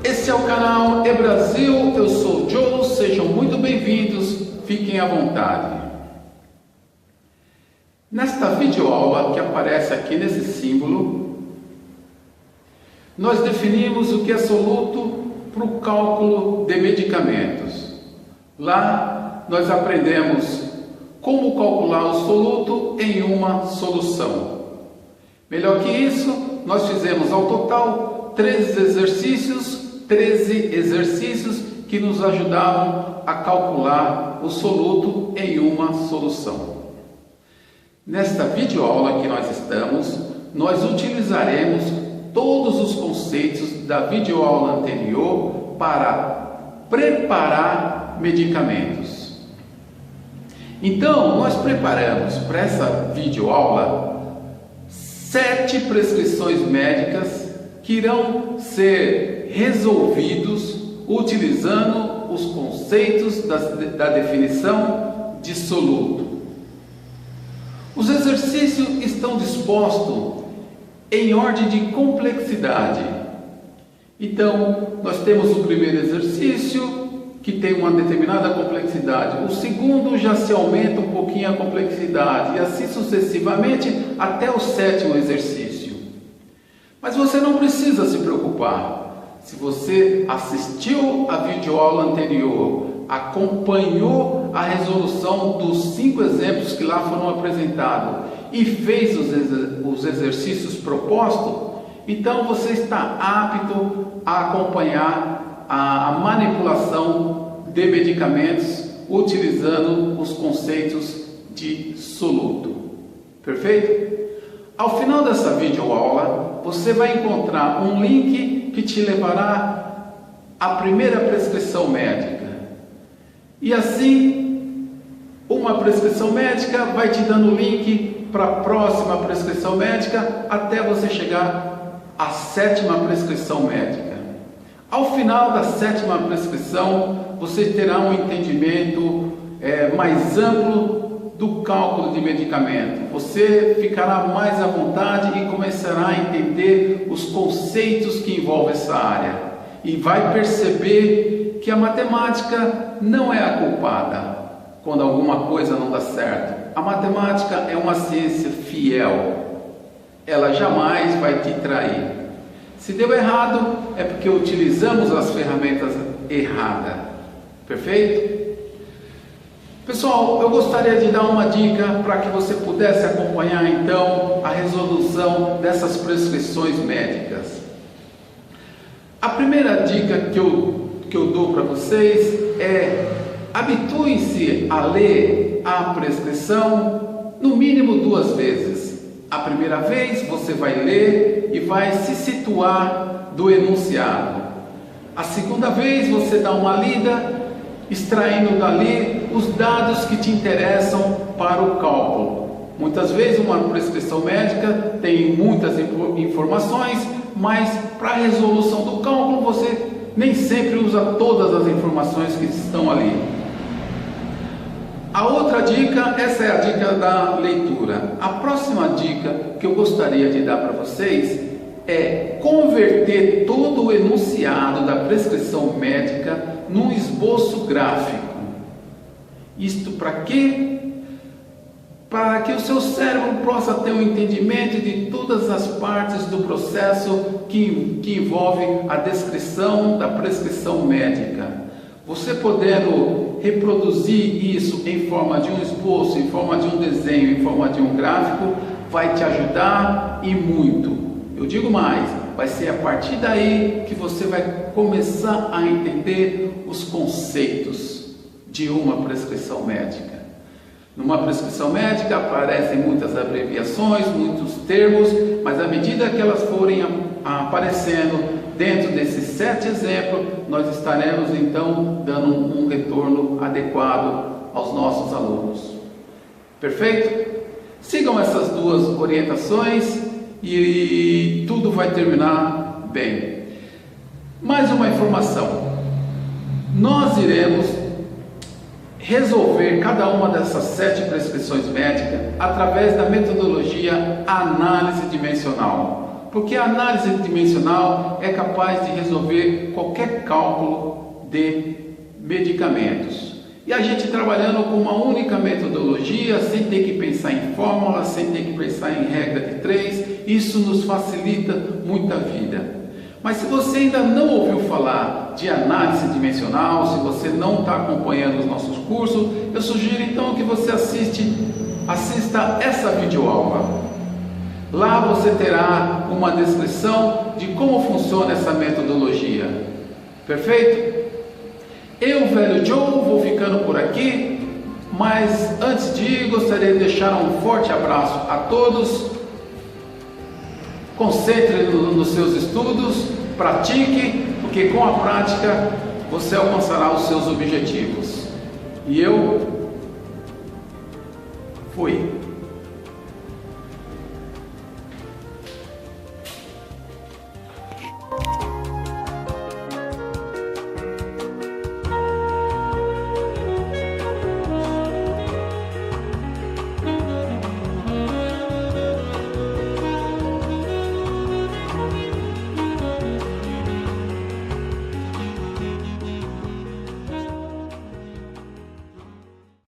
Esse é o canal E-Brasil, eu sou o Joe, sejam muito bem-vindos, fiquem à vontade. Nesta videoaula que aparece aqui nesse símbolo, nós definimos o que é soluto para o cálculo de medicamentos. Lá nós aprendemos como calcular o soluto em uma solução. Melhor que isso, nós fizemos ao total 13 exercícios que nos ajudavam a calcular o soluto em uma solução. Nesta videoaula que nós estamos, nós utilizaremos todos os conceitos da videoaula anterior para preparar medicamentos. Então, nós preparamos para essa videoaula 7 prescrições médicas que irão ser resolvidos utilizando os conceitos da definição de soluto. Os exercícios estão dispostos em ordem de complexidade. Então, nós temos o primeiro exercício, que tem uma determinada complexidade. O segundo já se aumenta um pouquinho a complexidade, e assim sucessivamente até o 7º exercício. Mas você não precisa se preocupar. Se você assistiu a videoaula anterior, acompanhou a resolução dos 5 exemplos que lá foram apresentados e fez os exercícios propostos, então você está apto a acompanhar a manipulação de medicamentos utilizando os conceitos de soluto. Perfeito? Ao final dessa videoaula, você vai encontrar um link que te levará à primeira prescrição médica. E assim, uma prescrição médica vai te dando link para a próxima prescrição médica até você chegar à 7ª prescrição médica. Ao final da 7ª prescrição, você terá um entendimento mais amplo do cálculo de medicamento. Você ficará mais à vontade e começará a entender os conceitos que envolvem essa área. E vai perceber que a matemática não é a culpada quando alguma coisa não dá certo. A matemática é uma ciência fiel. Ela jamais vai te trair. Se deu errado, é porque utilizamos as ferramentas erradas. Perfeito? Pessoal, eu gostaria de dar uma dica para que você pudesse acompanhar então a resolução dessas prescrições médicas. A primeira dica que eu dou para vocês é: habitue-se a ler a prescrição no mínimo 2 vezes. A primeira vez você vai ler e vai se situar do enunciado. A segunda vez você dá uma lida, extraindo dali os dados que te interessam para o cálculo. Muitas vezes uma prescrição médica tem muitas informações, mas para a resolução do cálculo você nem sempre usa todas as informações que estão ali. A outra dica, essa é a dica da leitura. A próxima dica que eu gostaria de dar para vocês é converter todo o enunciado da prescrição médica num esboço gráfico. Isto para quê? Para que o seu cérebro possa ter um entendimento de todas as partes do processo que envolve a descrição da prescrição médica. Você podendo reproduzir isso em forma de um esboço, em forma de um desenho, em forma de um gráfico, vai te ajudar e muito. Eu digo mais, vai ser a partir daí que você vai começar a entender os conceitos de uma prescrição médica. Numa prescrição médica aparecem muitas abreviações, muitos termos, mas à medida que elas forem aparecendo dentro desses 7 exemplos, nós estaremos então dando um retorno adequado aos nossos alunos. Perfeito? Sigam essas 2 orientações e tudo vai terminar bem. Mais uma informação: nós iremos resolver cada uma dessas 7 prescrições médicas através da metodologia análise dimensional. porque a análise dimensional é capaz de resolver qualquer cálculo de medicamentos. E a gente trabalhando com uma única metodologia, sem ter que pensar em fórmulas, sem ter que pensar em regra de 3, isso nos facilita muito a vida. Mas se você ainda não ouviu falar de análise dimensional, se você não está acompanhando os nossos cursos, eu sugiro então que você assista essa videoaula. Lá você terá uma descrição de como funciona essa metodologia. Perfeito? Eu, velho Joe, vou ficando por aqui, mas antes de ir, gostaria de deixar um forte abraço a todos. Concentre nos seus estudos, pratique, porque com a prática você alcançará os seus objetivos. E eu fui.